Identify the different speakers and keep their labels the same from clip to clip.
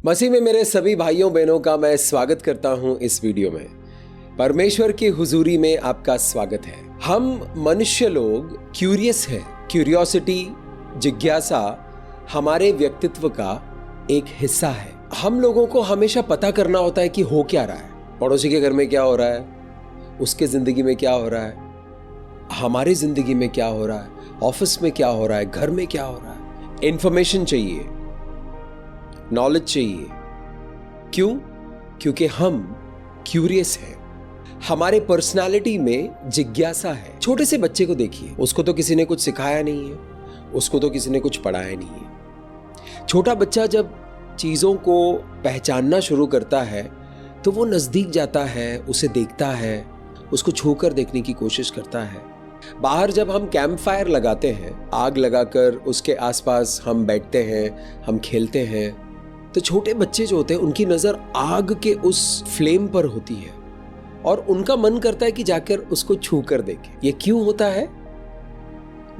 Speaker 1: मसीह में मेरे सभी भाइयों बहनों का मैं स्वागत करता हूं इस वीडियो में। परमेश्वर की हुजूरी में आपका स्वागत है। हम मनुष्य लोग क्यूरियस हैं। क्यूरियोसिटी, जिज्ञासा हमारे व्यक्तित्व का एक हिस्सा है। हम लोगों को हमेशा पता करना होता है कि हो क्या रहा है, पड़ोसी के घर में क्या हो रहा है, उसके जिंदगी में क्या हो रहा है, हमारी जिंदगी में क्या हो रहा है, ऑफिस में क्या हो रहा है, घर में क्या हो रहा है। इंफॉर्मेशन चाहिए, नॉलेज चाहिए। क्यों? क्योंकि हम क्यूरियस हैं। हमारे पर्सनालिटी में जिज्ञासा है। छोटे से बच्चे को देखिए, उसको तो किसी ने कुछ सिखाया नहीं है, उसको तो किसी ने कुछ पढ़ाया नहीं है। छोटा बच्चा जब चीजों को पहचानना शुरू करता है तो वो नजदीक जाता है, उसे देखता है, उसको छूकर देखने की कोशिश करता है। बाहर जब हम कैंप फायर लगाते हैं, आग लगाकर उसके आसपास हम बैठते हैं, हम खेलते हैं, तो छोटे बच्चे जो होते हैं उनकी नजर आग के उस फ्लेम पर होती है और उनका मन करता है कि जाकर उसको छू कर देखें। ये क्यों होता है?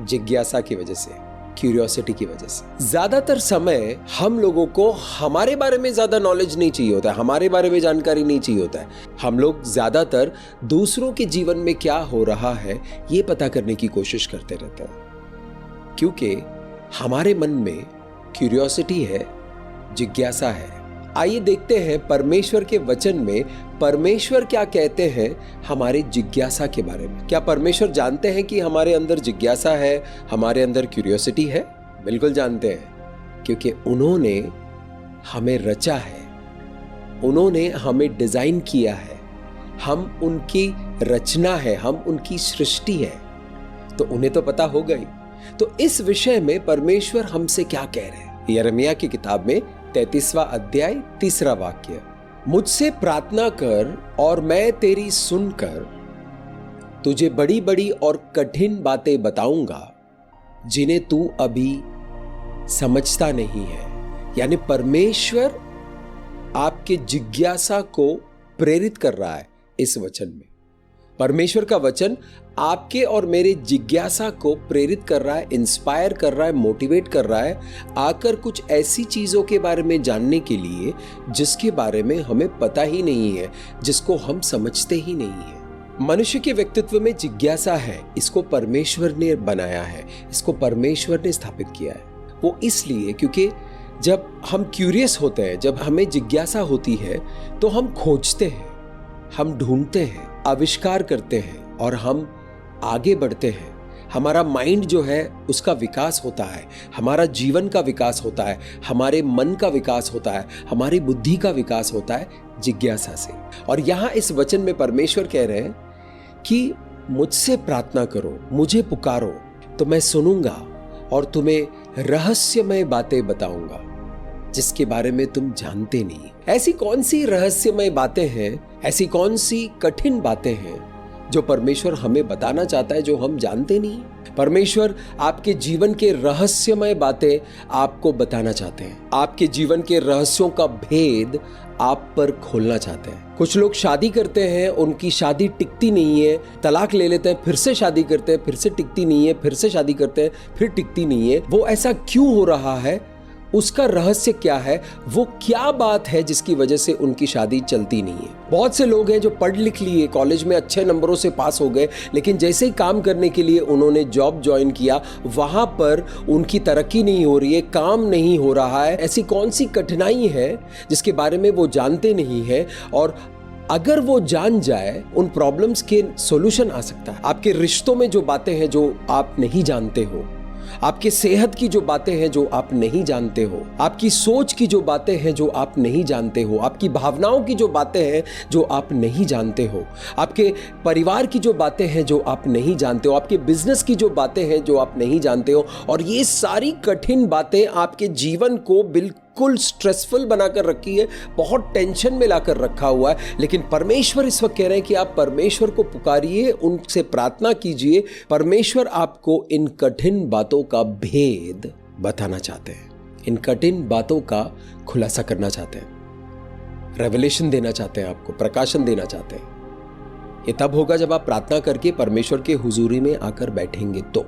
Speaker 1: जिज्ञासा की वजह से, क्यूरियोसिटी की वजह से। ज्यादातर समय हम लोगों को हमारे बारे में ज्यादा नॉलेज नहीं चाहिए होता है, हमारे बारे में जानकारी नहीं चाहिए होता है। हम लोग ज्यादातर दूसरों के जीवन में क्या हो रहा है ये पता करने की कोशिश करते रहते हैं, क्योंकि हमारे मन में क्यूरियोसिटी है, जिज्ञासा है। आइए देखते हैं परमेश्वर के वचन में परमेश्वर क्या कहते हैं हमारे जिज्ञासा के बारे में। क्या परमेश्वर जानते हैं कि हमारे अंदर जिज्ञासा है, हमारे अंदर क्यूरियोसिटी है? बिल्कुल जानते हैं, क्योंकि उन्होंने हमें रचा है, उन्होंने हमें डिजाइन किया है, हम उनकी रचना है, हम उनकी सृष्टि है, तो उन्हें तो पता होगा ही। तो इस विषय में परमेश्वर हमसे क्या कह रहे हैं? यिर्मयाह की किताब में 33वां अध्याय 3रा वाक्य, मुझसे प्रार्थना कर और मैं तेरी सुनकर तुझे बड़ी बड़ी और कठिन बातें बताऊंगा जिन्हें तू अभी समझता नहीं है। यानी परमेश्वर आपके जिज्ञासा को प्रेरित कर रहा है इस वचन में। परमेश्वर का वचन आपके और मेरे जिज्ञासा को प्रेरित कर रहा है, इंस्पायर कर रहा है, मोटिवेट कर रहा है, आकर कुछ ऐसी चीजों के बारे में जानने के लिए जिसके बारे में हमें पता ही नहीं है, जिसको हम समझते ही नहीं है। मनुष्य के व्यक्तित्व में जिज्ञासा है, इसको परमेश्वर ने बनाया है, इसको परमेश्वर ने स्थापित किया है। वो इसलिए क्योंकि जब हम क्यूरियस होते हैं, जब हमें जिज्ञासा होती है तो हम खोजते हैं, हम ढूंढते हैं, आविष्कार करते हैं और हम आगे बढ़ते हैं। हमारा माइंड जो है उसका विकास होता है, हमारा जीवन का विकास होता है, हमारे मन का विकास होता है, हमारी बुद्धि का विकास होता है जिज्ञासा से। और यहां इस वचन में परमेश्वर कह रहे हैं कि मुझसे प्रार्थना करो, मुझे पुकारो तो मैं सुनूंगा और तुम्हें रहस्यमय बातें बताऊंगा जिसके बारे में तुम जानते नहीं। ऐसी कौन सी रहस्यमय बातें हैं, ऐसी कौन सी कठिन बातें हैं जो परमेश्वर हमें बताना चाहता है जो हम जानते नहीं? परमेश्वर आपके जीवन के रहस्यमय बातें आपको बताना चाहते हैं। आपके जीवन के रहस्यों का भेद आप पर खोलना चाहते हैं। कुछ लोग शादी करते हैं, उनकी शादी टिकती नहीं है, तलाक ले लेते हैं, फिर से शादी करते हैं, फिर से टिकती नहीं है, फिर से शादी करते हैं, फिर टिकती नहीं है। वो ऐसा क्यों हो रहा है? उसका रहस्य क्या है? वो क्या बात है जिसकी वजह से उनकी शादी चलती नहीं है? बहुत से लोग हैं जो पढ़ लिख लिए, कॉलेज में अच्छे नंबरों से पास हो गए, लेकिन जैसे ही काम करने के लिए उन्होंने जॉब ज्वाइन किया, वहां पर उनकी तरक्की नहीं हो रही है, काम नहीं हो रहा है। ऐसी कौन सी कठिनाई है जिसके बारे में वो जानते नहीं है? और अगर वो जान जाए, उन प्रॉब्लम्स के सॉल्यूशन आ सकता है। आपके रिश्तों में जो बातें हैं जो आप नहीं जानते हो, आपके सेहत की जो बातें हैं जो आप नहीं जानते हो, आपकी सोच की जो बातें हैं जो आप नहीं जानते हो, आपकी भावनाओं की जो बातें हैं जो आप नहीं जानते हो, आपके परिवार की जो बातें हैं जो आप नहीं जानते हो, आपके बिजनेस की जो बातें हैं जो आप नहीं जानते हो, और ये सारी कठिन बातें आपके जीवन को बिल्कुल स्ट्रेसफुल बनाकर रखी है, बहुत टेंशन में लाकर रखा हुआ है। लेकिन परमेश्वर इस वक्त कह रहे हैं कि आप परमेश्वर को पुकारिए, उनसे प्रार्थना कीजिए। परमेश्वर आपको इन कठिन बातों का भेद बताना चाहते हैं, इन कठिन बातों का खुलासा करना चाहते हैं, रेवलेशन देना चाहते हैं, आपको प्रकाशन देना चाहते हैं। ये तब होगा जब आप प्रार्थना करके परमेश्वर के हुजूरी में आकर बैठेंगे। तो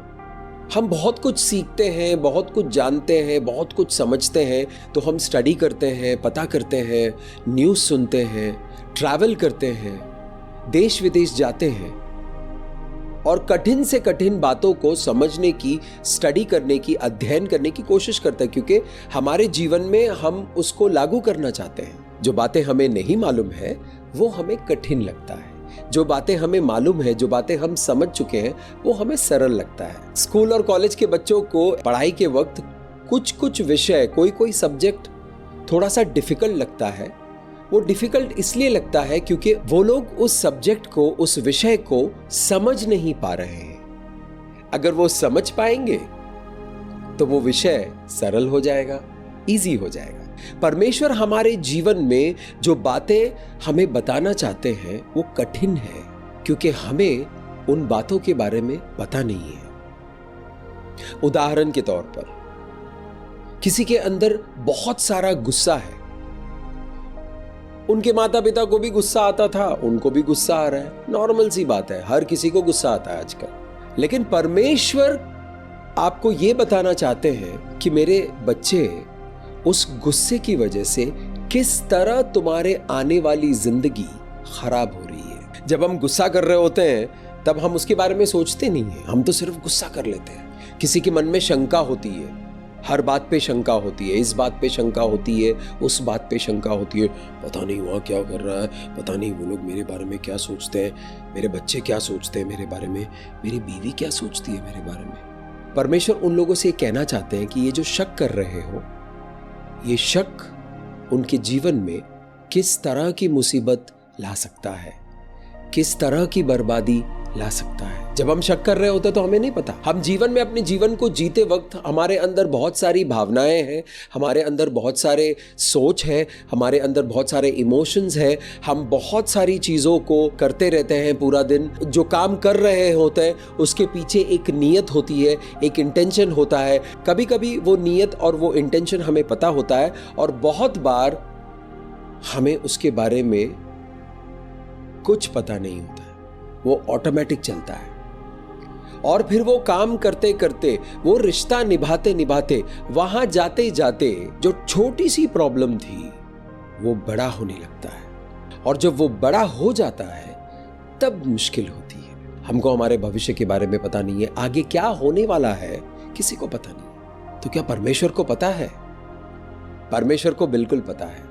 Speaker 1: हम बहुत कुछ सीखते हैं, बहुत कुछ जानते हैं, बहुत कुछ समझते हैं, तो हम स्टडी करते हैं, पता करते हैं, न्यूज़ सुनते हैं, ट्रैवल करते हैं, देश विदेश जाते हैं और कठिन से कठिन बातों को समझने की, स्टडी करने की, अध्ययन करने की कोशिश करते हैं, क्योंकि हमारे जीवन में हम उसको लागू करना चाहते हैं। जो बातें हमें नहीं मालूम है वो हमें कठिन लगता है, जो बातें हमें मालूम है, जो बातें हम समझ चुके हैं, वो हमें सरल लगता है। स्कूल और कॉलेज के बच्चों को पढ़ाई के वक्त कुछ विषय, कोई सब्जेक्ट थोड़ा सा डिफिकल्ट लगता है। वो डिफिकल्ट इसलिए लगता है क्योंकि वो लोग उस सब्जेक्ट को, उस विषय को समझ नहीं पा रहे हैं। अगर वो समझ पाएंगे तो वो विषय सरल हो जाएगा, इजी हो जाएगा। परमेश्वर हमारे जीवन में जो बातें हमें बताना चाहते हैं वो कठिन है, क्योंकि हमें उन बातों के बारे में पता नहीं है। उदाहरण के तौर पर, किसी के अंदर बहुत सारा गुस्सा है, उनके माता पिता को भी गुस्सा आता था, उनको भी गुस्सा आ रहा है, नॉर्मल सी बात है, हर किसी को गुस्सा आता है आजकल। लेकिन परमेश्वर आपको यह बताना चाहते हैं कि मेरे बच्चे, उस गुस्से की वजह से किस तरह तुम्हारे आने वाली जिंदगी खराब हो रही है। जब हम गुस्सा कर रहे होते हैं तब हम उसके बारे में सोचते नहीं हैं, हम तो सिर्फ गुस्सा कर लेते हैं। किसी के मन में शंका होती है, हर बात पे शंका होती है, इस बात पे शंका होती है, उस बात पे शंका होती है, पता नहीं वहाँ क्या कर रहा है, पता नहीं वो लोग मेरे बारे में क्या सोचते हैं, मेरे बच्चे क्या सोचते हैं मेरे बारे में, मेरी बीवी क्या सोचती है मेरे बारे में। परमेश्वर उन लोगों से कहना चाहते हैं कि ये जो शक कर रहे हो, ये शक उनके जीवन में किस तरह की मुसीबत ला सकता है, किस तरह की बर्बादी ला सकता है। जब हम शक कर रहे होते तो हमें नहीं पता। हम जीवन में, अपने जीवन को जीते वक्त हमारे अंदर बहुत सारी भावनाएं हैं, हमारे अंदर बहुत सारे सोच है, हमारे अंदर बहुत सारे इमोशंस है। हम बहुत सारी चीज़ों को करते रहते हैं पूरा दिन। जो काम कर रहे होते हैं उसके पीछे एक नीयत होती है, एक इंटेंशन होता है। कभी कभी वो नीयत और वो इंटेंशन हमें पता होता है और बहुत बार हमें उसके बारे में कुछ पता नहीं होता है, वो ऑटोमेटिक चलता है। और फिर वो काम करते करते, वो रिश्ता निभाते निभाते, वहां जाते जाते जो छोटी सी प्रॉब्लम थी वो बड़ा होने लगता है। और जब वो बड़ा हो जाता है तब मुश्किल होती है। हमको हमारे भविष्य के बारे में पता नहीं है, आगे क्या होने वाला है किसी को पता नहीं। तो क्या परमेश्वर को पता है? परमेश्वर को बिल्कुल पता है।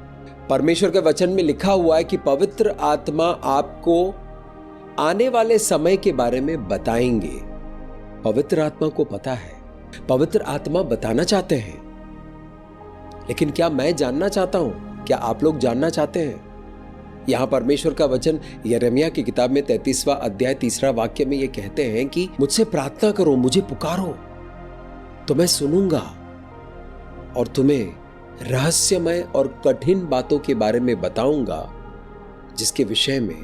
Speaker 1: परमेश्वर के वचन में लिखा हुआ है कि पवित्र आत्मा आपको आने वाले समय के बारे में बताएंगे। पवित्र आत्मा को पता है, पवित्र आत्मा बताना चाहते हैं। लेकिन क्या मैं जानना चाहता हूं? क्या आप लोग जानना चाहते हैं? यहां परमेश्वर का वचन यिर्मयाह की किताब में 33वां अध्याय 3रा वाक्य में यह कहते हैं कि मुझसे प्रार्थना करो, मुझे पुकारो तो मैं सुनूंगा और तुम्हें रहस्यमय और कठिन बातों के बारे में बताऊंगा जिसके विषय में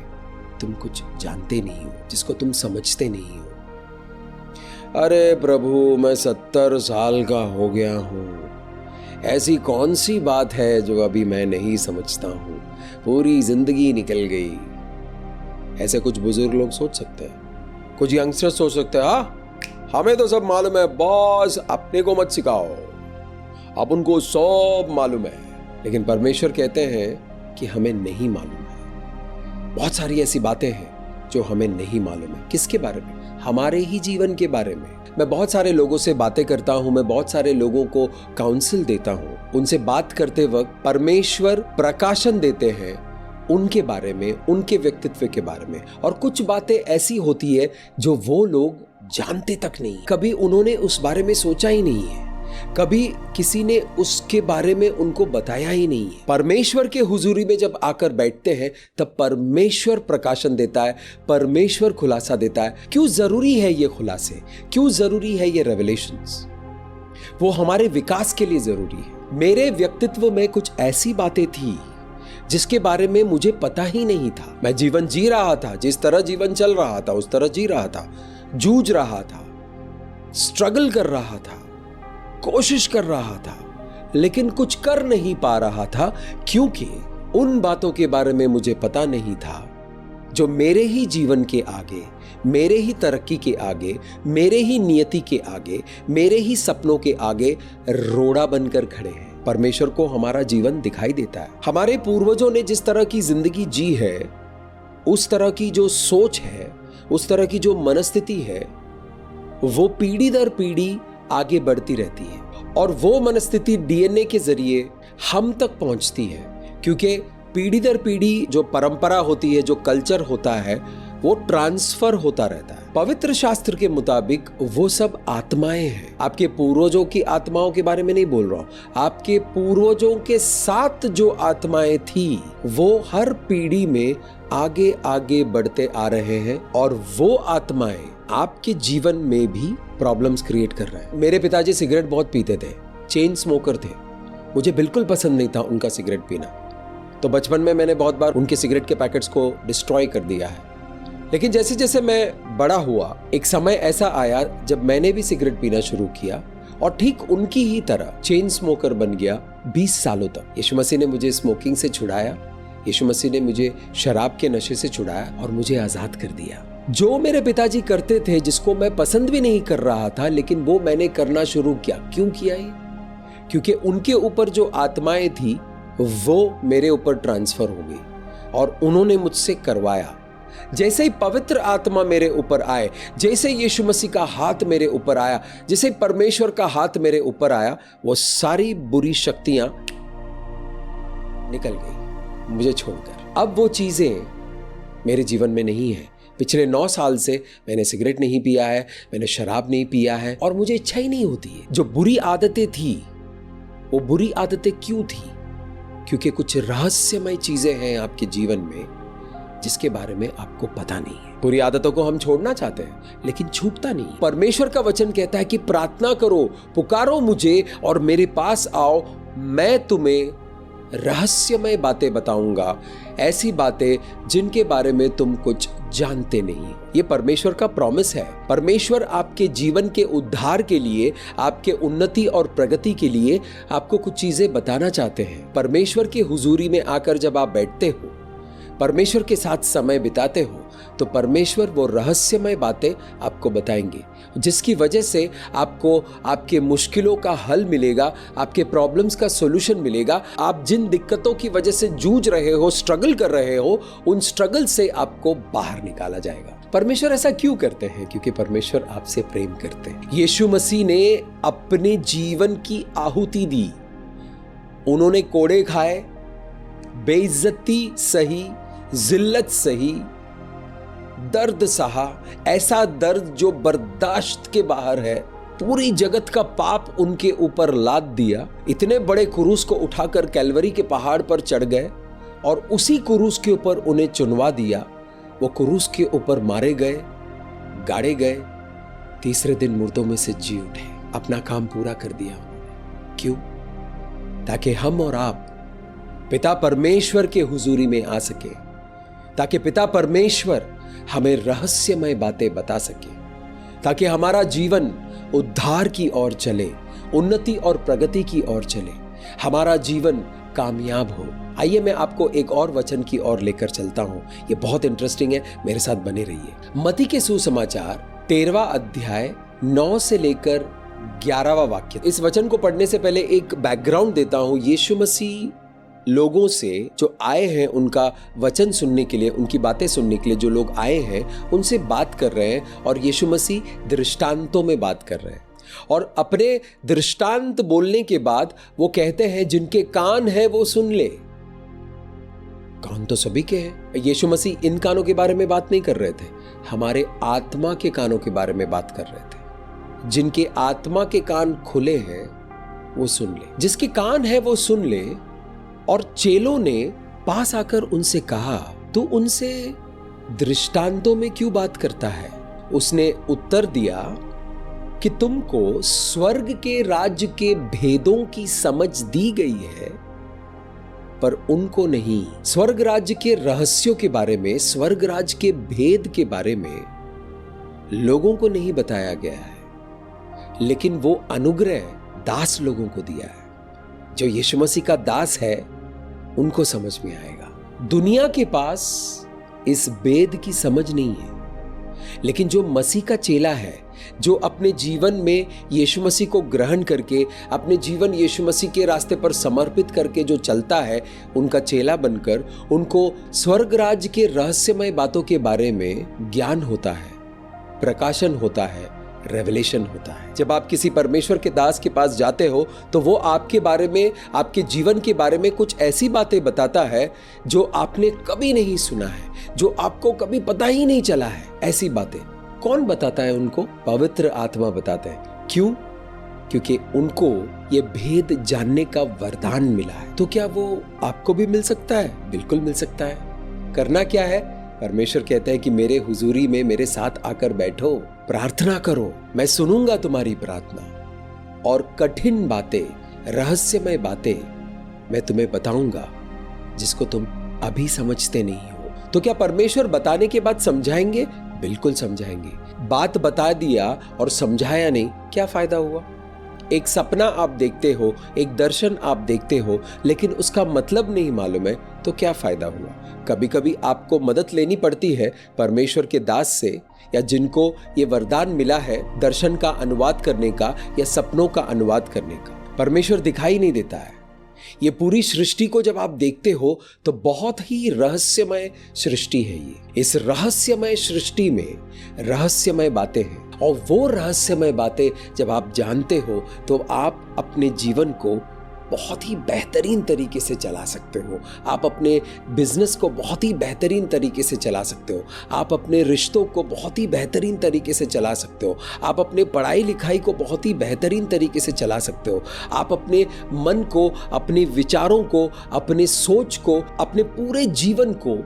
Speaker 1: तुम कुछ जानते नहीं हो, जिसको तुम समझते नहीं हो। अरे प्रभु, मैं 70 साल का हो गया हूं, ऐसी कौन सी बात है जो अभी मैं नहीं समझता हूं, पूरी जिंदगी निकल गई। ऐसे कुछ बुजुर्ग लोग सोच सकते हैं, कुछ यंगस्टर्स सोच सकते हैं, हमें तो सब मालूम है बॉस, अपने को मत सिखाओ, अब उनको सब मालूम है। लेकिन परमेश्वर कहते हैं कि हमें नहीं मालूम है। बहुत सारी ऐसी बातें हैं जो हमें नहीं मालूम है। किसके बारे में? हमारे ही जीवन के बारे में। मैं बहुत सारे लोगों से बातें करता हूं, मैं बहुत सारे लोगों को काउंसिल देता हूं। उनसे बात करते वक्त परमेश्वर प्रकाशन देते हैं उनके बारे में, उनके व्यक्तित्व के बारे में। और कुछ बातें ऐसी होती है जो वो लोग जानते तक नहीं, कभी उन्होंने उस बारे में सोचा ही नहीं है, कभी किसी ने उसके बारे में उनको बताया ही नहीं है। परमेश्वर के हुजूरी में जब आकर बैठते हैं तब परमेश्वर प्रकाशन देता है, परमेश्वर खुलासा देता है। क्यों जरूरी है ये खुलासे? क्यों जरूरी है ये रेवलेशंस? वो हमारे विकास के लिए जरूरी है। मेरे व्यक्तित्व में कुछ ऐसी बातें थी जिसके बारे में मुझे पता ही नहीं था। मैं जीवन जी रहा था, जिस तरह जीवन चल रहा था उस तरह जी रहा था, जूझ रहा था, स्ट्रगल कर रहा था, कोशिश कर रहा था, लेकिन कुछ कर नहीं पा रहा था क्योंकि उन बातों के बारे में मुझे पता नहीं था जो मेरे ही जीवन के आगे, मेरे ही तरक्की के आगे, मेरे ही नियति के आगे, मेरे ही सपनों के आगे रोड़ा बनकर खड़े हैं। परमेश्वर को हमारा जीवन दिखाई देता है। हमारे पूर्वजों ने जिस तरह की जिंदगी जी है, उस तरह की जो सोच है, उस तरह की जो मनस्थिति है, वो पीढ़ी दर पीढ़ी आगे बढ़ती रहती है और वो मनस्थिति डीएनए के जरिए हम तक पहुंचती है, क्योंकि पीढ़ी दर पीढ़ी जो परंपरा होती है, जो कल्चर होता है, वो ट्रांसफर होता रहता है। पवित्र शास्त्र के मुताबिक वो सब आत्माएं हैं। आपके पूर्वजों की आत्माओं के बारे में नहीं बोल रहा हूं, आपके पूर्वजों के साथ जो आत्माएं थी वो हर पीढ़ी में आगे आगे बढ़ते आ रहे हैं और वो आत्माएं आपके जीवन में भी प्रॉब्लम्स क्रिएट कर रहे हैं। मेरे पिताजी सिगरेट बहुत पीते थे, चेन स्मोकर थे। मुझे बिल्कुल पसंद नहीं था उनका सिगरेट पीना, तो बचपन में मैंने बहुत बार उनके सिगरेट के पैकेट्स को डिस्ट्रॉय कर दिया है। लेकिन जैसे जैसे मैं बड़ा हुआ, एक समय ऐसा आया जब मैंने भी सिगरेट पीना शुरू किया और ठीक उनकी ही तरह चेन स्मोकर बन गया 20 सालों तक। यीशु मसीह ने मुझे स्मोकिंग से छुड़ाया, यीशु मसीह ने मुझे शराब के नशे से छुड़ाया और मुझे आजाद कर दिया। जो मेरे पिताजी करते थे, जिसको मैं पसंद भी नहीं कर रहा था, लेकिन वो मैंने करना शुरू किया। क्यों किया ये? क्योंकि उनके ऊपर जो आत्माएं थी वो मेरे ऊपर ट्रांसफर हो गई और उन्होंने मुझसे करवाया। जैसे ही पवित्र आत्मा मेरे ऊपर आए, जैसे यीशु मसीह का हाथ मेरे ऊपर आया, जैसे परमेश्वर का हाथ मेरे ऊपर आया, वो सारी बुरी शक्तियां निकल गई मुझे छोड़कर। अब वो चीजें मेरे जीवन में नहीं है। पिछले 9 साल से मैंने सिगरेट नहीं पिया है, मैंने शराब नहीं पिया है और मुझे इच्छा ही नहीं होती है। जो बुरी आदतें थी, वो बुरी आदतें क्यों थी? क्योंकि कुछ रहस्यमय चीजें हैं आपके जीवन में जिसके बारे में आपको पता नहीं है। बुरी आदतों को हम छोड़ना चाहते हैं लेकिन छूटता नहीं। परमेश्वर का वचन कहता है कि प्रार्थना करो, पुकारो मुझे और मेरे पास आओ, मैं तुम्हें रहस्यमय बातें बताऊंगा, ऐसी बातें जिनके बारे में तुम कुछ जानते नहीं। ये परमेश्वर का प्रॉमिस है। परमेश्वर आपके जीवन के उद्धार के लिए, आपके उन्नति और प्रगति के लिए आपको कुछ चीजें बताना चाहते हैं। परमेश्वर की हुजूरी में आकर जब आप बैठते हो, परमेश्वर के साथ समय बिताते हो, तो परमेश्वर वो रहस्यमय बातें आपको बताएंगे, जिसकी वजह से आपको आपके मुश्किलों का हल मिलेगा, आपके प्रॉब्लम्स का सॉल्यूशन मिलेगा। आप जिन दिक्कतों की वजह से जूझ रहे हो, स्ट्रगल कर रहे हो, उन स्ट्रगल से आपको बाहर निकाला जाएगा। परमेश्वर ऐसा क्यों करते हैं? क्योंकि परमेश्वर आपसे प्रेम करते हैं। यीशु मसीह ने अपने जीवन की आहुति दी। उन्होंने कोड़े खाए, बेइज्जती सही, जिल्लत सही, दर्द सहा, ऐसा दर्द जो बर्दाश्त के बाहर है। पूरी जगत का पाप उनके ऊपर लाद दिया। इतने बड़े क्रूस को उठाकर कैलवरी के पहाड़ पर चढ़ गए और उसी क्रूस के ऊपर उन्हें चुनवा दिया। वो क्रूस के ऊपर मारे गए, गाड़े गए, तीसरे दिन मुर्दों में से जी उठे। अपना काम पूरा कर दिया उन्होंने। क्यों? ताकि हम और आप पिता परमेश्वर के हुजूरी में आ सके, ताकि पिता परमेश्वर हमें रहस्यमय बातें बता सके, ताकि हमारा जीवन उद्धार की ओर चले, उन्नति और प्रगति की ओर चले, हमारा जीवन कामयाब हो। आइए मैं आपको एक और वचन की ओर लेकर चलता हूं। ये बहुत इंटरेस्टिंग है, मेरे साथ बने रहिए। मत्ती के सुसमाचार 13वां अध्याय 9 से लेकर 11वां वाक्य। इस वचन को पढ़ने से पहले एक बैकग्राउंड देता हूं। यीशु मसीह लोगों से जो आए हैं, उनका वचन सुनने के लिए, उनकी बातें सुनने के लिए जो लोग आए हैं, उनसे बात कर रहे हैं और यीशु मसीह दृष्टांतों में बात कर रहे हैं। और अपने दृष्टांत बोलने के बाद वो कहते हैं जिनके कान हैं वो सुन ले। कान तो सभी के हैं। यीशु मसीह इन कानों के बारे में बात नहीं कर रहे थे, हमारे आत्मा के कानों के बारे में बात कर रहे थे। जिनके आत्मा के कान खुले हैं वो सुन ले। जिसके कान है वो सुन ले। और चेलों ने पास आकर उनसे कहा, तू उनसे दृष्टांतों में क्यों बात करता है? उसने उत्तर दिया कि तुमको स्वर्ग के राज्य के भेदों की समझ दी गई है, पर उनको नहीं। स्वर्ग राज्य के रहस्यों के बारे में, स्वर्ग राज्य के भेद के बारे में लोगों को नहीं बताया गया है, लेकिन वो अनुग्रह दास लोगों को दिया है। जो यीशु मसीह का दास है उनको समझ में आएगा। दुनिया के पास इस भेद की समझ नहीं है। लेकिन जो मसीह का चेला है, जो अपने जीवन में यीशु मसीह को ग्रहण करके अपने जीवन यीशु मसीह के रास्ते पर समर्पित करके जो चलता है, उनका चेला बनकर उनको स्वर्ग राज्य के रहस्यमय बातों के बारे में ज्ञान होता है, प्रकाशन होता है, रेवलेशन होता है। जब आप किसी परमेश्वर के दास के पास जाते हो तो वो आपके बारे में, आपके जीवन के बारे में कुछ ऐसी बातें बताता है जो आपने कभी नहीं सुना है, जो आपको कभी पता ही नहीं चला है। ऐसी बातें कौन बताता है? उनको पवित्र आत्मा बताता है। क्यों? क्योंकि उनको ये भेद जानने का वरदान मिला है। तो क्या वो आपको भी मिल सकता है? बिल्कुल मिल सकता है। करना क्या है? परमेश्वर कहता है कि मेरे हुजूरी में मेरे साथ आकर बैठो, प्रार्थना करो, मैं सुनूंगा तुम्हारी प्रार्थना, और कठिन बातें, रहस्यमय बातें मैं तुम्हें बताऊंगा जिसको तुम अभी समझते नहीं हो। तो क्या परमेश्वर बताने के बाद समझाएंगे? बिल्कुल समझाएंगे। बात बता दिया और समझाया नहीं, क्या फायदा हुआ? एक सपना आप देखते हो, एक दर्शन आप देखते हो, लेकिन उसका मतलब नहीं मालूम है, तो क्या फायदा हुआ? कभी कभी आपको मदद लेनी पड़ती है परमेश्वर के दास से, या जिनको ये वरदान मिला है दर्शन का अनुवाद करने का या सपनों का अनुवाद करने का। परमेश्वर दिखाई नहीं देता है। ये पूरी सृष्टि को जब आप देखते हो तो बहुत ही रहस्यमय सृष्टि है ये। इस रहस्यमय सृष्टि में रहस्यमय बातें हैं, और वो रहस्यमय बातें जब आप जानते हो तो आप अपने जीवन को बहुत ही बेहतरीन तरीके से चला सकते हो। आप अपने बिजनेस को बहुत ही बेहतरीन तरीके से चला सकते हो। आप अपने रिश्तों को बहुत ही बेहतरीन तरीके से चला सकते हो। आप अपने पढ़ाई लिखाई को बहुत ही बेहतरीन तरीके से चला सकते हो। आप अपने मन को, अपने विचारों को, अपने सोच को, अपने पूरे जीवन को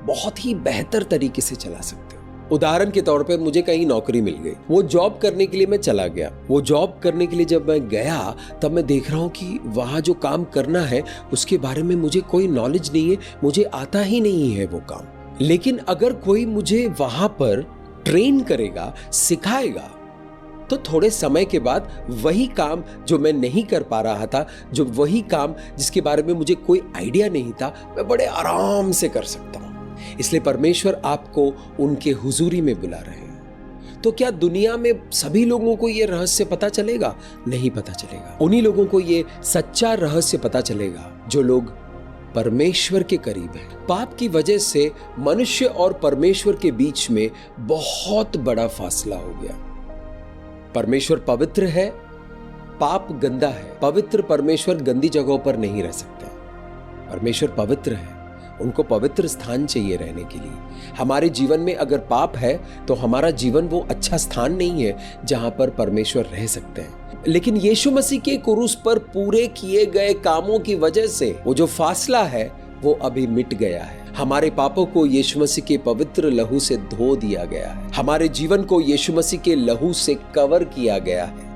Speaker 1: बहुत ही बेहतर तरीके से चला सकते हो। उदाहरण के तौर पे मुझे कहीं नौकरी मिल गई, वो जॉब करने के लिए मैं चला गया। वो जॉब करने के लिए जब मैं गया तब मैं देख रहा हूँ कि वहाँ जो काम करना है उसके बारे में मुझे कोई नॉलेज नहीं है, मुझे आता ही नहीं है वो काम। लेकिन अगर कोई मुझे वहाँ पर ट्रेन करेगा, सिखाएगा, तो थोड़े समय के बाद वही काम जो मैं नहीं कर पा रहा था, जो वही काम जिसके बारे में मुझे कोई आइडिया नहीं था, मैं बड़े आराम से कर सकता हूँ। इसलिए परमेश्वर आपको उनके हुजूरी में बुला रहे हैं। तो क्या दुनिया में सभी लोगों को यह रहस्य पता चलेगा? नहीं पता चलेगा। उन्हीं लोगों को यह सच्चा रहस्य पता चलेगा जो लोग परमेश्वर के करीब हैं। पाप की वजह से मनुष्य और परमेश्वर के बीच में बहुत बड़ा फासला हो गया। परमेश्वर पवित्र है, पाप गंदा है। पवित्र परमेश्वर गंदी जगहों पर नहीं रह सकते। परमेश्वर पवित्र है, उनको पवित्र स्थान चाहिए रहने के लिए। हमारे जीवन में अगर पाप है तो हमारा जीवन वो अच्छा स्थान नहीं है जहां पर परमेश्वर रह सकते हैं। लेकिन यीशु मसीह के क्रूस पर पूरे किए गए कामों की वजह से वो जो फासला है वो अभी मिट गया है। हमारे पापों को यीशु मसीह के पवित्र लहू से धो दिया गया है। हमारे जीवन को यीशु मसीह के लहू से कवर किया गया है।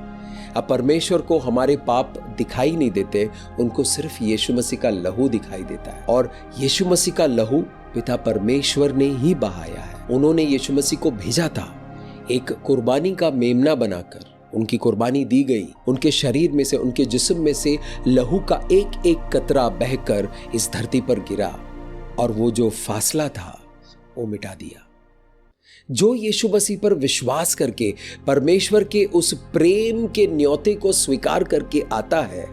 Speaker 1: अब परमेश्वर को हमारे पाप दिखाई नहीं देते, उनको सिर्फ यीशु मसीह का लहू दिखाई देता है। और यीशु मसीह का लहू पिता परमेश्वर ने ही बहाया है। उन्होंने यीशु मसीह को भेजा था एक कुर्बानी का मेमना बनाकर। उनकी कुर्बानी दी गई, उनके शरीर में से, उनके जिस्म में से लहू का एक एक कतरा बहकर इस धरती पर गिरा, और वो जो फासला था वो मिटा दिया। जो यीशु मसीह पर विश्वास करके परमेश्वर के उस प्रेम के न्योते को स्वीकार करके आता है,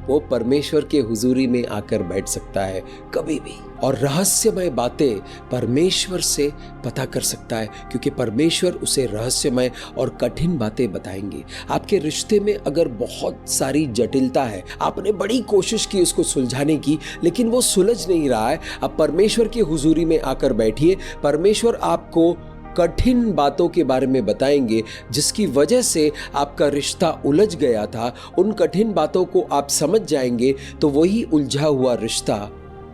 Speaker 1: वो परमेश्वर के हुजूरी में आकर बैठ सकता है कभी भी, और रहस्यमय बातें परमेश्वर से पता कर सकता है, क्योंकि परमेश्वर उसे रहस्यमय और कठिन बातें बताएंगे। आपके रिश्ते में अगर बहुत सारी जटिलता है, आपने बड़ी कोशिश की उसको सुलझाने की, लेकिन वो सुलझ नहीं रहा है, अब परमेश्वर की हुजूरी में आकर बैठिए। परमेश्वर आपको कठिन बातों के बारे में बताएंगे जिसकी वजह से आपका रिश्ता उलझ गया था। उन कठिन बातों को आप समझ जाएंगे तो वही उलझा हुआ रिश्ता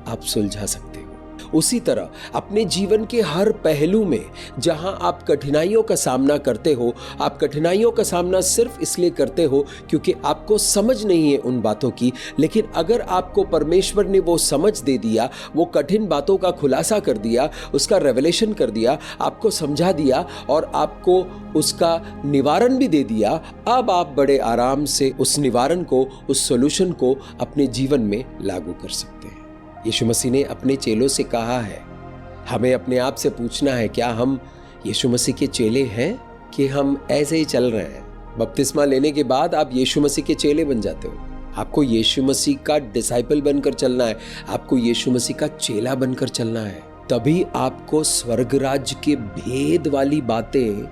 Speaker 1: आप सुलझा सकते हो। उसी तरह अपने जीवन के हर पहलू में जहां आप कठिनाइयों का सामना करते हो, आप कठिनाइयों का सामना सिर्फ इसलिए करते हो क्योंकि आपको समझ नहीं है उन बातों की, लेकिन अगर आपको परमेश्वर ने वो समझ दे दिया, वो कठिन बातों का खुलासा कर दिया, उसका रेवलेशन कर दिया, आपको समझा दिया और आपको उसका निवारण भी दे दिया, अब आप बड़े आराम से उस निवारण को, उस सॉल्यूशन को अपने जीवन में लागू कर सकते हैं। यीशु मसीह ने अपने चेलों से कहा है, हमें अपने आप से पूछना है, क्या हम यीशु मसीह के चेले हैं कि हम ऐसे ही चल रहे हैं? बपतिस्मा लेने के बाद आप यीशु मसीह के चेले बन जाते हो। आपको यीशु मसीह का डिसाइपल बनकर चलना है, आपको यीशु मसीह का चेला बनकर चलना है। तभी आपको स्वर्ग राज्य के भेद वाली बातें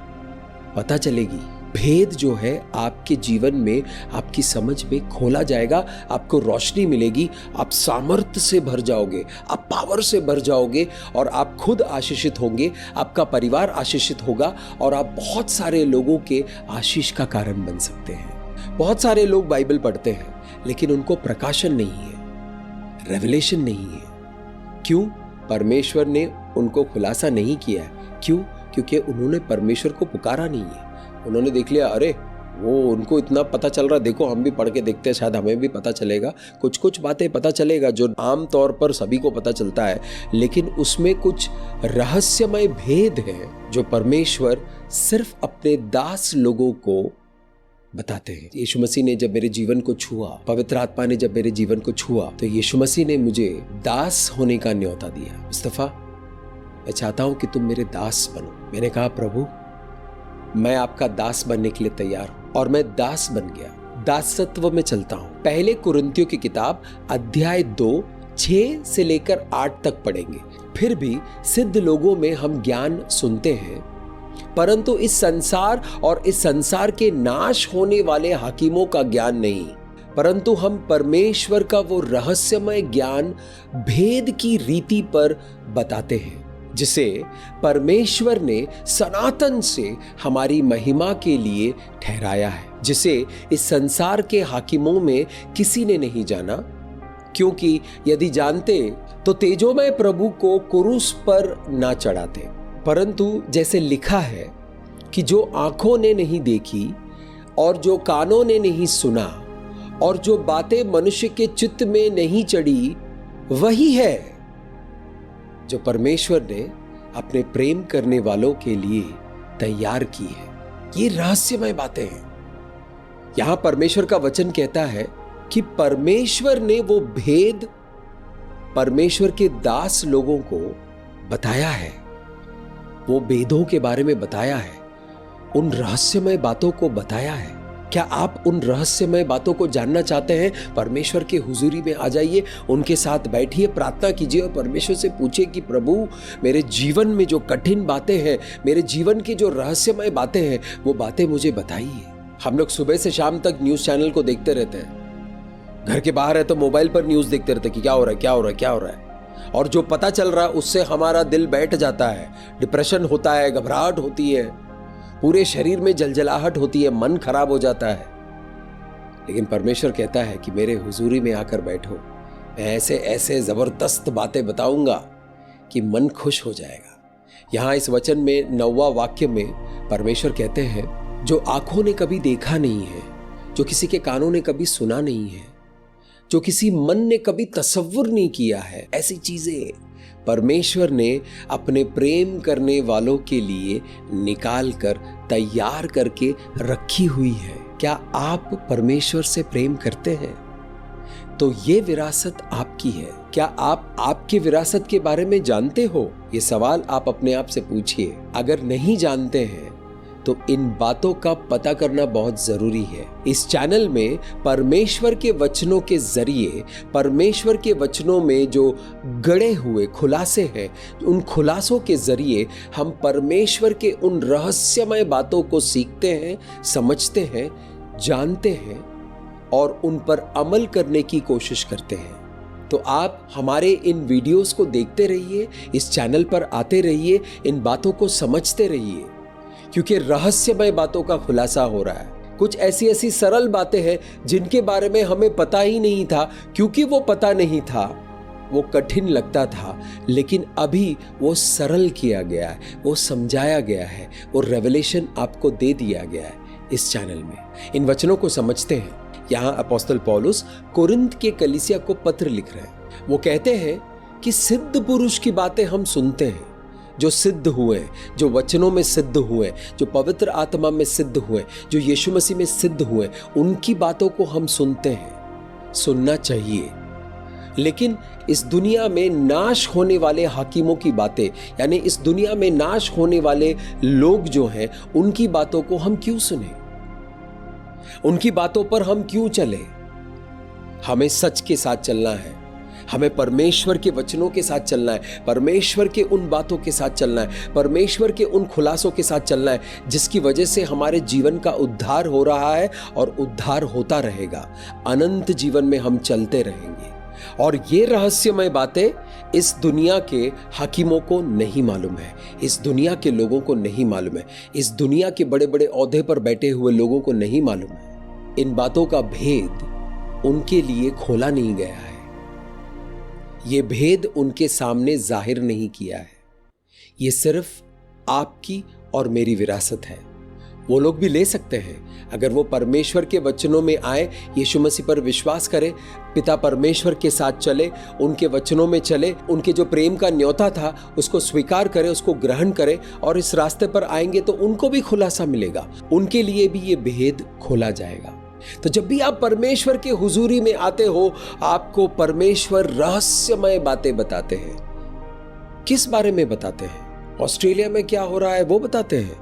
Speaker 1: पता चलेगी। भेद जो है आपके जीवन में, आपकी समझ में खोला जाएगा, आपको रोशनी मिलेगी, आप सामर्थ्य से भर जाओगे, आप पावर से भर जाओगे और आप खुद आशीषित होंगे, आपका परिवार आशीषित होगा और आप बहुत सारे लोगों के आशीष का कारण बन सकते हैं। बहुत सारे लोग बाइबल पढ़ते हैं लेकिन उनको प्रकाशन नहीं है, रेवलेशन नहीं है। क्यों? परमेश्वर ने उनको खुलासा नहीं किया है। क्यों? क्योंकि उन्होंने परमेश्वर को पुकारा नहीं है। उन्होंने देख लिया, अरे वो उनको इतना पता चल रहा, देखो हम भी पढ़ के देखते हैं, शायद हमें भी पता चलेगा। कुछ कुछ बातें पता चलेगा जो आम तौर पर सभी को पता चलता है, लेकिन उसमें कुछ रहस्यमय भेद है जो परमेश्वर सिर्फ अपने दास लोगों को बताते हैं। यीशु मसीह ने जब मेरे जीवन को छुआ, पवित्र आत्मा ने जब मेरे जीवन को छुआ, तो यीशु मसीह ने मुझे दास होने का न्योता दिया। मुस्तफा, मैं चाहता हूं कि तुम मेरे दास बनो। मैंने कहा, प्रभु मैं आपका दास बनने के लिए तैयार हूं, और मैं दास बन गया। दासत्व में चलता हूं। पहले कुरिन्थियों की किताब अध्याय 2 6 से लेकर 8 तक पढ़ेंगे। फिर भी सिद्ध लोगों में हम ज्ञान सुनते हैं, परंतु इस संसार और इस संसार के नाश होने वाले हाकिमों का ज्ञान नहीं, परंतु हम परमेश्वर का वो रहस्यमय ज्ञान भेद की रीति पर बताते हैं, जिसे परमेश्वर ने सनातन से हमारी महिमा के लिए ठहराया है, जिसे इस संसार के हाकिमों में किसी ने नहीं जाना। क्योंकि यदि जानते तो तेजोमय प्रभु को क्रूस पर ना चढ़ाते। परंतु जैसे लिखा है कि जो आंखों ने नहीं देखी और जो कानों ने नहीं सुना और जो बातें मनुष्य के चित्त में नहीं चढ़ी, वही है जो परमेश्वर ने अपने प्रेम करने वालों के लिए तैयार की है। ये रहस्यमय बातें हैं। यहां परमेश्वर का वचन कहता है कि परमेश्वर ने वो भेद परमेश्वर के दास लोगों को बताया है, वो भेदों के बारे में बताया है, उन रहस्यमय बातों को बताया है। क्या आप उन रहस्यमय बातों को जानना चाहते हैं? परमेश्वर के हुजूरी में आ जाइए, उनके साथ बैठिए, प्रार्थना कीजिए और परमेश्वर से पूछिए कि प्रभु मेरे जीवन में जो कठिन बातें हैं, मेरे जीवन की जो रहस्यमय बातें हैं, वो बातें मुझे बताइए। हम लोग सुबह से शाम तक न्यूज चैनल को देखते रहते हैं। घर के बाहर है तो मोबाइल पर न्यूज देखते रहते कि क्या हो रहा है, क्या हो रहा है, क्या हो रहा है। और जो पता चल रहा है उससे हमारा दिल बैठ जाता है, डिप्रेशन होता है, घबराहट होती है, पूरे शरीर में जलजलाहट होती है, मन खराब हो जाता है। लेकिन परमेश्वर कहता है कि मेरे हुजूरी में आकर बैठो, मैं ऐसे ऐसे जबरदस्त बातें बताऊंगा कि मन खुश हो जाएगा। यहां इस वचन में 9वां वाक्य में परमेश्वर कहते हैं, जो आंखों ने कभी देखा नहीं है, जो किसी के कानों ने कभी सुना नहीं है, जो किसी मन ने कभी तसव्वुर नहीं किया है, ऐसी चीजें परमेश्वर ने अपने प्रेम करने वालों के लिए निकाल कर तैयार करके रखी हुई है। क्या आप परमेश्वर से प्रेम करते हैं? तो ये विरासत आपकी है। क्या आप आपकी विरासत के बारे में जानते हो? ये सवाल आप अपने आप से पूछिए। अगर नहीं जानते हैं तो इन बातों का पता करना बहुत जरूरी है। इस चैनल में परमेश्वर के वचनों के जरिए, परमेश्वर के वचनों में जो गड़े हुए खुलासे हैं, उन खुलासों के जरिए हम परमेश्वर के उन रहस्यमय बातों को सीखते हैं, समझते हैं, जानते हैं और उन पर अमल करने की कोशिश करते हैं। तो आप हमारे इन वीडियोस को देखते रहिए, इस चैनल पर आते रहिए, इन बातों को समझते रहिए, क्योंकि रहस्यमय बातों का खुलासा हो रहा है। कुछ ऐसी ऐसी सरल बातें हैं जिनके बारे में हमें पता ही नहीं था। क्योंकि वो पता नहीं था, वो कठिन लगता था, लेकिन अभी वो सरल किया गया है, वो समझाया गया है, वो रेवलेशन आपको दे दिया गया है इस चैनल में। इन वचनों को समझते हैं। यहाँ अपोस्तल पौलुस कोरिन्थ के कलीसिया को पत्र लिख रहे हैं। वो कहते हैं कि सिद्ध पुरुष की बातें हम सुनते हैं, जो सिद्ध हुए, जो वचनों में सिद्ध हुए, जो पवित्र आत्मा में सिद्ध हुए, जो यीशु मसीह में सिद्ध हुए, उनकी बातों को हम सुनते हैं। सुनना चाहिए। लेकिन इस दुनिया में नाश होने वाले हाकिमों की बातें, यानी इस दुनिया में नाश होने वाले लोग जो हैं, उनकी बातों को हम क्यों सुने? उनकी बातों पर हम क्यों चले? हमें सच के साथ चलना है, हमें परमेश्वर के वचनों के साथ चलना है, परमेश्वर के उन बातों के साथ चलना है, परमेश्वर के उन खुलासों के साथ चलना है जिसकी वजह से हमारे जीवन का उद्धार हो रहा है और उद्धार होता रहेगा। अनंत जीवन में हम चलते रहेंगे। और ये रहस्यमय बातें इस दुनिया के हाकिमों को नहीं मालूम है, इस दुनिया के लोगों को नहीं मालूम है, इस दुनिया के बड़े बड़े ओहदे पर बैठे हुए लोगों को नहीं मालूम है। इन बातों का भेद उनके लिए खोला नहीं गया है, ये भेद उनके सामने जाहिर नहीं किया है। ये सिर्फ आपकी और मेरी विरासत है। वो लोग भी ले सकते हैं अगर वो परमेश्वर के वचनों में आए, यीशु मसीह पर विश्वास करें, पिता परमेश्वर के साथ चले, उनके वचनों में चले, उनके जो प्रेम का न्योता था उसको स्वीकार करें, उसको ग्रहण करें और इस रास्ते पर आएंगे तो उनको भी खुलासा मिलेगा, उनके लिए भी ये भेद खोला जाएगा। तो जब भी आप परमेश्वर के हुजूरी में आते हो, आपको परमेश्वर रहस्यमय बातें बताते हैं। किस बारे में बताते हैं? ऑस्ट्रेलिया में क्या हो रहा है वो बताते हैं,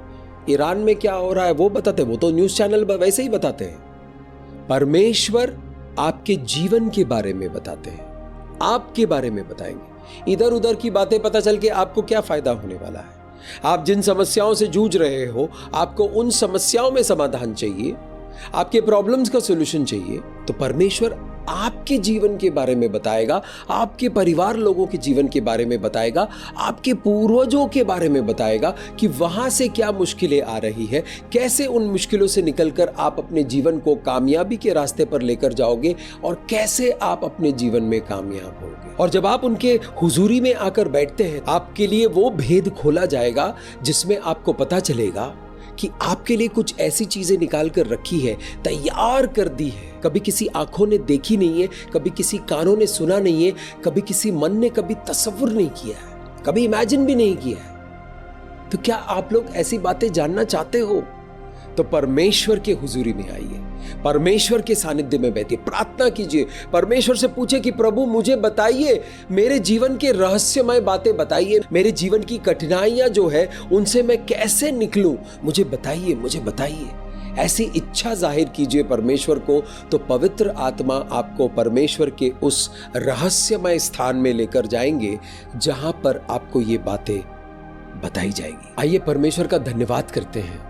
Speaker 1: ईरान में क्या हो रहा है वो बताते हैं, वो तो न्यूज़ चैनल वैसे ही बताते हैं। परमेश्वर आपके जीवन के बारे में बताते हैं, आपके बारे में बताएंगे। इधर उधर की बातें पता चल के आपको क्या फायदा होने वाला है? आप जिन समस्याओं से जूझ रहे हो, आपको उन समस्याओं में समाधान चाहिए, आपके प्रॉब्लम्स का सॉल्यूशन चाहिए, तो परमेश्वर आपके जीवन के बारे में बताएगा, आपके परिवार लोगों के जीवन के बारे में बताएगा, आपके पूर्वजों के बारे में बताएगा कि वहां से क्या मुश्किलें आ रही है, कैसे उन मुश्किलों से निकलकर आप अपने जीवन को कामयाबी के रास्ते पर लेकर जाओगे और कैसे आप अपने जीवन में कामयाब होगे। और जब आप उनके हुजूरी में आकर बैठते हैं, आपके लिए वो भेद खोला जाएगा जिसमें आपको पता चलेगा कि आपके लिए कुछ ऐसी चीजें निकाल कर रखी है, तैयार कर दी है, कभी किसी आंखों ने देखी नहीं है, कभी किसी कानों ने सुना नहीं है, कभी किसी मन ने कभी तसव्वुर नहीं किया है, कभी इमेजिन भी नहीं किया है। तो क्या आप लोग ऐसी बातें जानना चाहते हो? तो परमेश्वर के हुजूरी में आइए, परमेश्वर के सानिध्य में बैठिए, प्रार्थना कीजिए, परमेश्वर से पूछे कि प्रभु मुझे बताइए, मेरे जीवन के रहस्यमय बातें बताइए, मेरे जीवन की कठिनाइयां जो है उनसे मैं कैसे निकलूं, मुझे बताइए, मुझे बताइए। ऐसी इच्छा जाहिर कीजिए परमेश्वर को, तो पवित्र आत्मा आपको परमेश्वर के उस रहस्यमय स्थान में लेकर जाएंगे जहां पर आपको ये बातें बताई जाएगी। आइए परमेश्वर का धन्यवाद करते हैं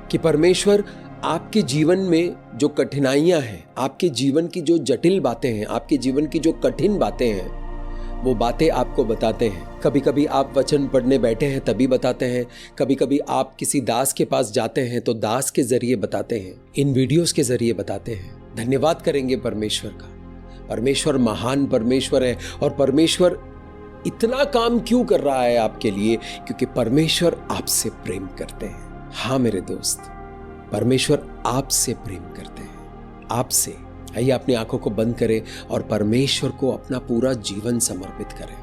Speaker 1: कि परमेश्वर आपके जीवन में जो कठिनाइयां हैं, आपके जीवन की जो जटिल बातें हैं, आपके जीवन की जो कठिन बातें हैं, वो बातें आपको बताते हैं। कभी कभी आप वचन पढ़ने बैठे हैं तभी बताते हैं, कभी कभी आप किसी दास के पास जाते हैं तो दास के जरिए बताते हैं, इन वीडियोस के जरिए बताते हैं। धन्यवाद करेंगे परमेश्वर का। परमेश्वर महान परमेश्वर है और परमेश्वर इतना काम क्यों कर रहा है आपके लिए? क्योंकि परमेश्वर आपसे प्रेम करते हैं। हाँ मेरे दोस्त, परमेश्वर आपसे प्रेम करते हैं, आपसे। आइए अपनी आंखों को बंद करें और परमेश्वर को अपना पूरा जीवन समर्पित करें।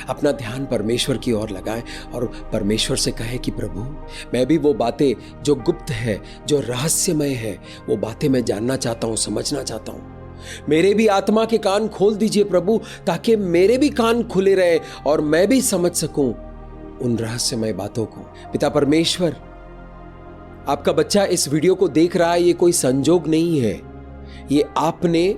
Speaker 1: अपना ध्यान परमेश्वर की ओर लगाएं और परमेश्वर से कहें कि प्रभु, मैं भी वो बातें जो गुप्त है, जो रहस्यमय है, वो बातें मैं जानना चाहता हूँ, समझना चाहता हूँ। मेरे भी आत्मा के कान खोल दीजिए प्रभु, ताकि मेरे भी कान खुले रहे और मैं भी समझ सकूं उन रहस्यमय बातों को। पिता परमेश्वर, आपका बच्चा इस वीडियो को देख रहा है, ये कोई संजोग नहीं है, ये आपने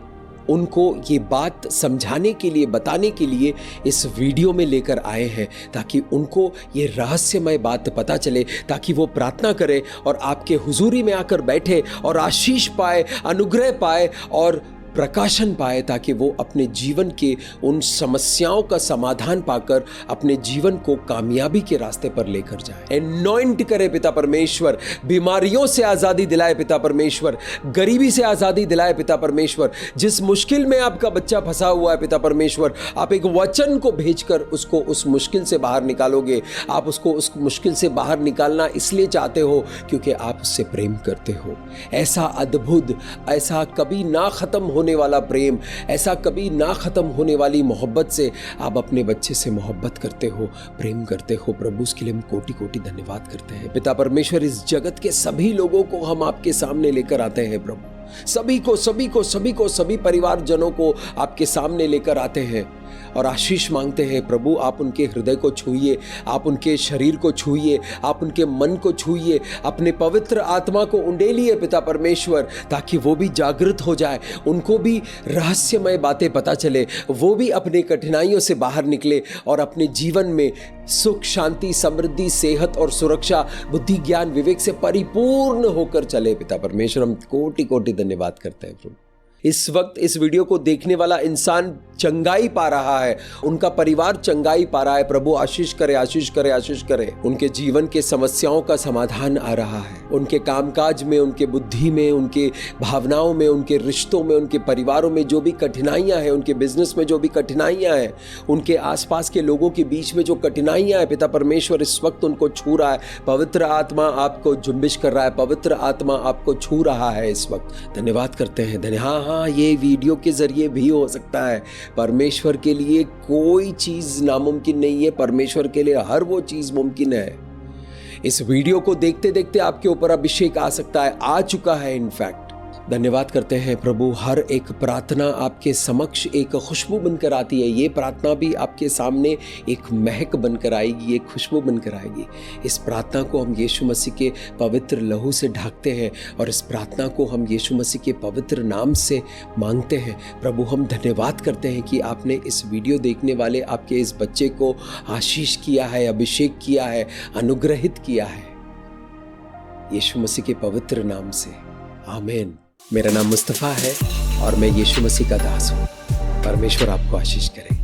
Speaker 1: उनको ये बात समझाने के लिए, बताने के लिए इस वीडियो में लेकर आए हैं, ताकि उनको ये रहस्यमय बात पता चले, ताकि वो प्रार्थना करें और आपके हुजूरी में आकर बैठे और आशीष पाए, अनुग्रह पाए और प्रकाशन पाए, ताकि वो अपने जीवन के उन समस्याओं का समाधान पाकर अपने जीवन को कामयाबी के रास्ते पर लेकर जाए। एनॉइंट करे पिता परमेश्वर, बीमारियों से आज़ादी दिलाए पिता परमेश्वर, गरीबी से आज़ादी दिलाए पिता परमेश्वर। जिस मुश्किल में आपका बच्चा फंसा हुआ है पिता परमेश्वर, आप एक वचन को भेजकर उसको उस मुश्किल से बाहर निकालोगे। आप उसको उस मुश्किल से बाहर निकालना इसलिए चाहते हो क्योंकि आप उससे प्रेम करते हो। ऐसा अद्भुत, ऐसा कभी ना खत्म होने वाला प्रेम, ऐसा कभी ना खत्म होने वाली मोहब्बत से आप अपने बच्चे से मोहब्बत करते हो, प्रेम करते हो। प्रभु, उसके लिए हम कोटि कोटि धन्यवाद करते हैं। पिता परमेश्वर, इस जगत के सभी लोगों को हम आपके सामने लेकर आते हैं प्रभु। सभी परिवारजनों को आपके सामने लेकर आते हैं और आशीष मांगते हैं। प्रभु आप उनके हृदय को छूइए, आप उनके शरीर को छूइए, आप उनके मन को छूइए, अपने पवित्र आत्मा को उंडेलिए पिता परमेश्वर, ताकि वो भी जागृत हो जाए, उनको भी रहस्यमय बातें पता चले, वो भी अपने कठिनाइयों से बाहर निकले और अपने जीवन में सुख, शांति, समृद्धि, सेहत और सुरक्षा, बुद्धि, ज्ञान, विवेक से परिपूर्ण होकर चले। पिता परमेश्वर हम कोटि कोटि धन्यवाद करते हैं प्रभु। इस वक्त इस वीडियो को देखने वाला इंसान चंगाई पा रहा है, उनका परिवार चंगाई पा रहा है। प्रभु आशीष करे, आशीष करे, आशीष करे। उनके जीवन के समस्याओं का समाधान आ रहा है, उनके कामकाज में, उनके बुद्धि में, उनके भावनाओं में, उनके रिश्तों में, उनके परिवारों में जो भी कठिनाइयां हैं, उनके बिजनेस में जो भी कठिनाइयां हैं, उनके आसपास के लोगों के बीच में जो कठिनाइयां हैं, पिता परमेश्वर इस वक्त उनको छू रहा है। पवित्र आत्मा आपको जुम्बिश कर रहा है, पवित्र आत्मा आपको छू रहा है इस वक्त। धन्यवाद करते हैं। हाँ, ये वीडियो के जरिए भी हो सकता है। परमेश्वर के लिए कोई चीज नामुमकिन नहीं है, परमेश्वर के लिए हर वो चीज मुमकिन है। इस वीडियो को देखते देखते आपके ऊपर अभिषेक आ सकता है, आ चुका है इनफैक्ट। धन्यवाद करते हैं प्रभु। हर एक प्रार्थना आपके समक्ष एक खुशबू बनकर आती है। ये प्रार्थना भी आपके सामने एक महक बनकर आएगी, एक खुशबू बनकर आएगी। इस प्रार्थना को हम यीशु मसीह के पवित्र लहू से ढाकते हैं और इस प्रार्थना को हम यीशु मसीह के पवित्र नाम से मांगते हैं। प्रभु हम धन्यवाद करते हैं कि आपने इस वीडियो देखने वाले आपके इस बच्चे को आशीष किया है, अभिषेक किया है, अनुग्रहित किया है, यीशु मसीह के पवित्र नाम से, आमीन। मेरा नाम मुस्तफ़ा है और मैं यीशु मसीह का दास हूँ। परमेश्वर आपको आशीष करे।